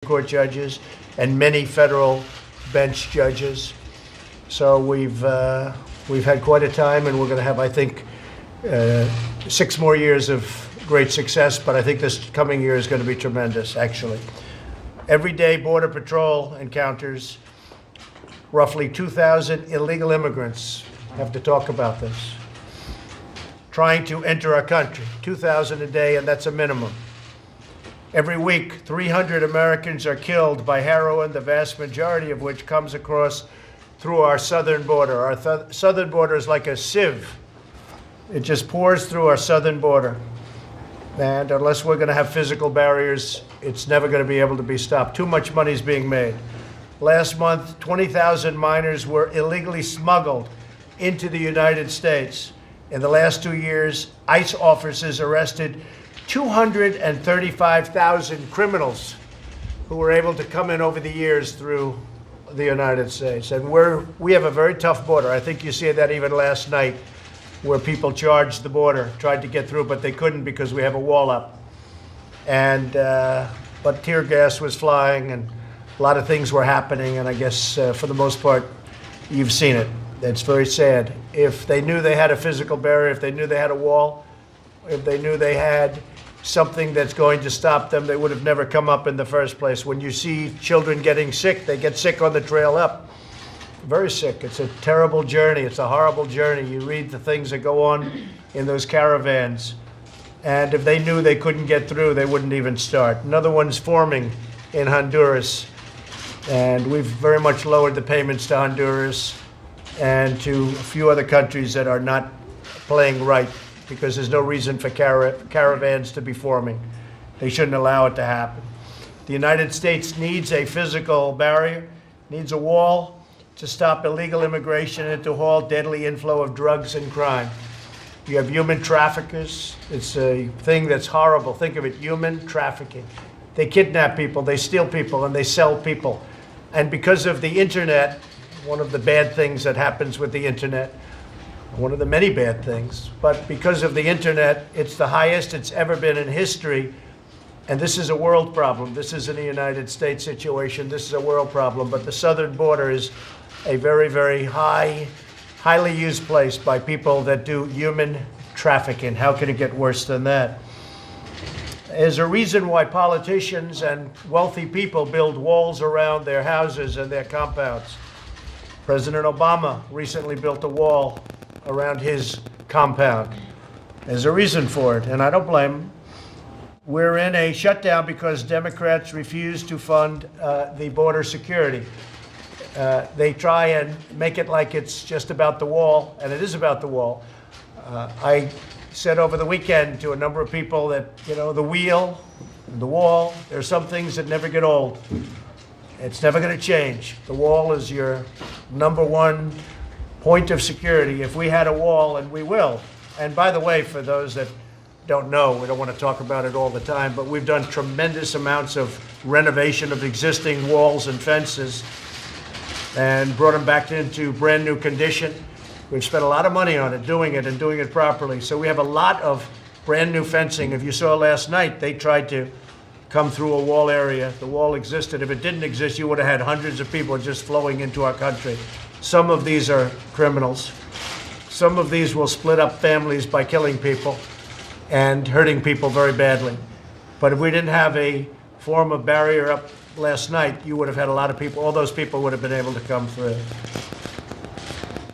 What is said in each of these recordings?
Court judges and many federal bench judges. So we've had quite a time, and we're going to have, I think, 6 more years of great success. But I think this coming year is going to be tremendous, actually. Every day, Border Patrol encounters roughly 2,000 illegal immigrants. Have to talk about this. Trying to enter our country, 2,000 a day, and that's a minimum. Every week, 300 Americans are killed by heroin, the vast majority of which comes across through our southern border. Our southern border is like a sieve. It just pours through our southern border. And unless we're going to have physical barriers, it's never going to be able to be stopped. Too much money is being made. Last month, 20,000 minors were illegally smuggled into the United States. In the last 2 years, ICE officers arrested 235,000 criminals who were able to come in over the years through the United States. And we have a very tough border. I think you see that even last night, where people charged the border, tried to get through, but they couldn't because we have a wall up. And but tear gas was flying, and a lot of things were happening. And I guess for the most part, you've seen it. It's very sad. If they knew they had a physical barrier, if they knew they had a wall, if they knew they had something that's going to stop them, they would have never come up in the first place. When you see children getting sick, they get sick on the trail up. Very sick. It's a terrible journey. It's a horrible journey. You read the things that go on in those caravans. And if they knew they couldn't get through, they wouldn't even start. Another one's forming in Honduras. And we've very much lowered the payments to Honduras and to a few other countries that are not playing right, because there's no reason for caravans to be forming. They shouldn't allow it to happen. The United States needs a physical barrier, needs a wall to stop illegal immigration and to halt deadly inflow of drugs and crime. You have human traffickers. It's a thing that's horrible. Think of it, human trafficking. They kidnap people, they steal people, and they sell people. And because of the internet, one of the bad things that happens with the internet, one of the many bad things, but because of the internet, it's the highest it's ever been in history. And this is a world problem. This isn't a United States situation. This is a world problem. But the southern border is a very, very highly used place by people that do human trafficking. How can it get worse than that? There's a reason why politicians and wealthy people build walls around their houses and their compounds. President Obama recently built a wall around his compound. There's a reason for it, and I don't blame him. We're in a shutdown because Democrats refuse to fund the border security. They try and make it like it's just about the wall, and it is about the wall. I said over the weekend to a number of people that, the wheel, the wall, there are some things that never get old. It's never going to change. The wall is your number one point of security. If we had a wall, and we will. And by the way, for those that don't know, we don't want to talk about it all the time, but we've done tremendous amounts of renovation of existing walls and fences and brought them back into brand new condition. We've spent a lot of money on it, doing it properly. So we have a lot of brand new fencing. If you saw last night, they tried to come through a wall area. The wall existed. If it didn't exist, you would have had hundreds of people just flowing into our country. Some of these are criminals. Some of these will split up families by killing people and hurting people very badly. But if we didn't have a form of barrier up last night, you would have had a lot of people, all those people would have been able to come through.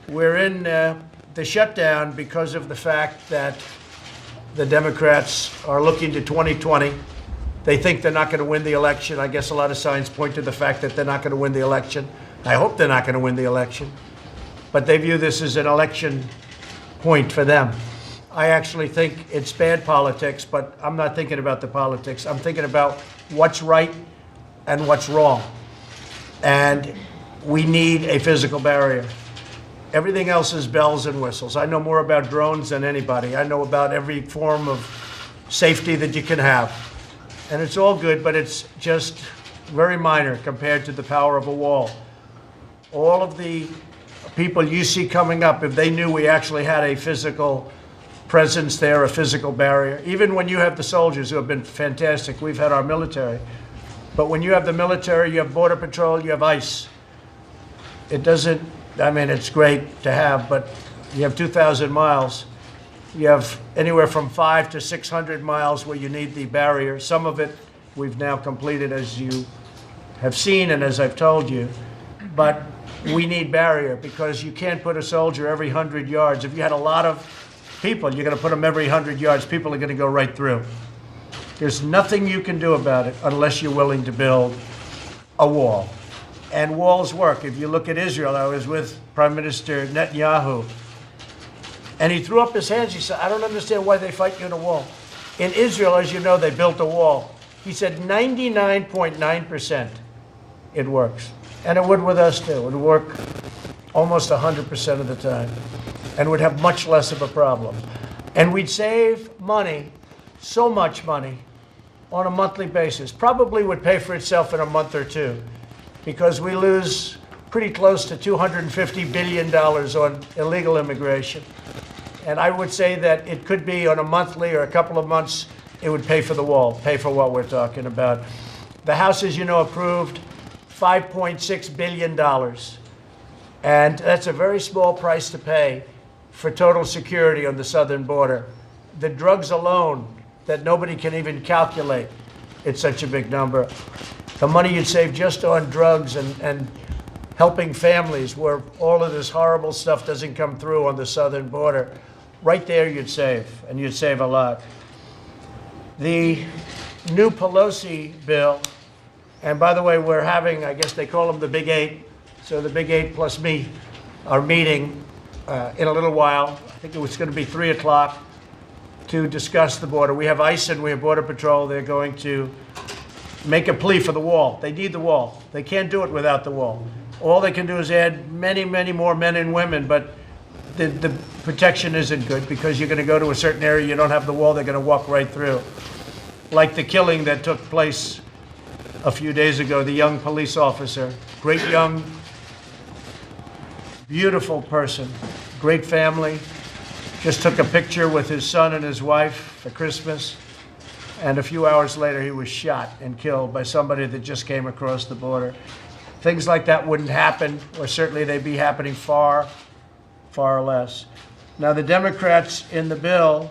We're in the shutdown because of the fact that the Democrats are looking to 2020. They think they're not going to win the election. I guess a lot of signs point to the fact that they're not going to win the election. I hope they're not going to win the election. But they view this as an election point for them. I actually think it's bad politics, but I'm not thinking about the politics. I'm thinking about what's right and what's wrong. And we need a physical barrier. Everything else is bells and whistles. I know more about drones than anybody. I know about every form of safety that you can have. And it's all good, but it's just very minor compared to the power of a wall. All of the people you see coming up, if they knew we actually had a physical presence there, a physical barrier, even when you have the soldiers who have been fantastic, we've had our military, But when you have the military, you have Border Patrol, you have ICE. It doesn't, I mean, it's great to have, but you have 2,000 miles. You have anywhere from 500 to 600 miles where you need the barrier. Some of it we've now completed, as you have seen and as I've told you. But we need barrier because you can't put a soldier every 100 yards. If you had a lot of people, you're going to put them every 100 yards. People are going to go right through. There's nothing you can do about it unless you're willing to build a wall. And walls work. If you look at Israel, I was with Prime Minister Netanyahu, and he threw up his hands. He said, I don't understand why they fight you in a wall. In Israel, as you know, they built a wall. He said 99.9% it works. And it would with us too. It would work almost 100% of the time and would have much less of a problem. And we'd save money, so much money, on a monthly basis. Probably would pay for itself in a month or two because we lose pretty close to $250 billion on illegal immigration. And I would say that it could be on a monthly or a couple of months, it would pay for the wall, pay for what we're talking about. The House, as you know, approved $5.6 billion. And that's a very small price to pay for total security on the southern border. The drugs alone, that nobody can even calculate, it's such a big number. The money you'd save just on drugs and helping families where all of this horrible stuff doesn't come through on the southern border, right there you'd save, and you'd save a lot. The new Pelosi bill, and by the way, we're having, I guess they call them the Big Eight, so the Big Eight plus me are meeting in a little while. I think it was going to be 3 o'clock to discuss the border. We have ICE and we have Border Patrol. They're going to make a plea for the wall. They need the wall. They can't do it without the wall. All they can do is add many, many more men and women, but the protection isn't good because you're going to go to a certain area, you don't have the wall, they're going to walk right through. Like the killing that took place a few days ago, the young police officer, great young, beautiful person, great family, just took a picture with his son and his wife for Christmas, and a few hours later he was shot and killed by somebody that just came across the border. Things like that wouldn't happen, or certainly they'd be happening far, far less. Now the Democrats in the bill